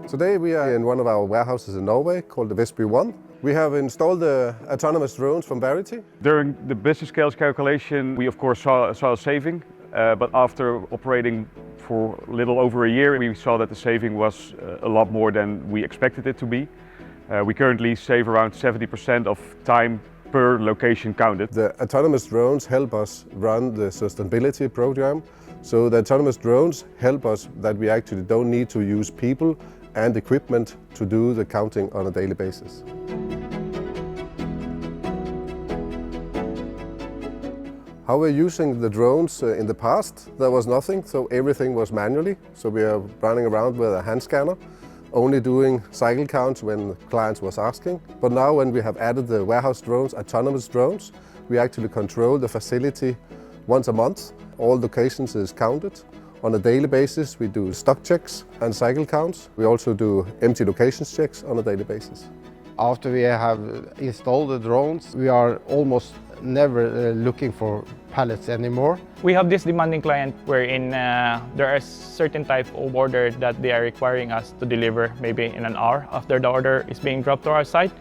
Today we are in one of our warehouses in Norway called the Vestby 1. We have installed the autonomous drones from Verity. During the business scales calculation, we of course saw a saving, but after operating for a little over a year, we saw that the saving was a lot more than we expected it to be. We currently save around 70% of time per location counted. The autonomous drones help us run the sustainability program. So the autonomous drones help us that we actually don't need to use people and equipment to do the counting on a daily basis. How we're using the drones in the past, there was nothing, so everything was manually. So we are running around with a hand scanner, only doing cycle counts when clients was asking. But now when we have added the warehouse drones, autonomous drones, we actually control the facility once a month. All locations is counted. On a daily basis, we do stock checks and cycle counts. We also do empty locations checks on a daily basis. After we have installed the drones, we are almost never looking for pallets anymore. We have this demanding client wherein there are certain type of order that they are requiring us to deliver maybe in an hour after the order is being dropped to our site.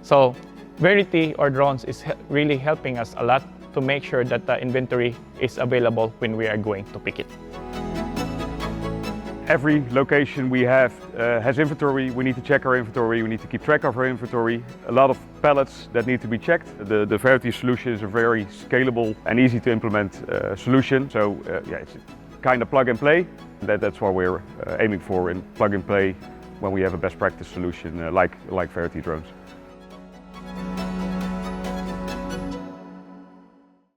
So Verity or drones is really helping us a lot to make sure that the inventory is available when we are going to pick it. Every location we have has inventory. We need to check our inventory. We need to keep track of our inventory. A lot of pallets that need to be checked. The Verity solution is a very scalable and easy to implement solution. So yeah, it's kind of plug and play. That's what we're aiming for in plug and play when we have a best practice solution like Verity drones.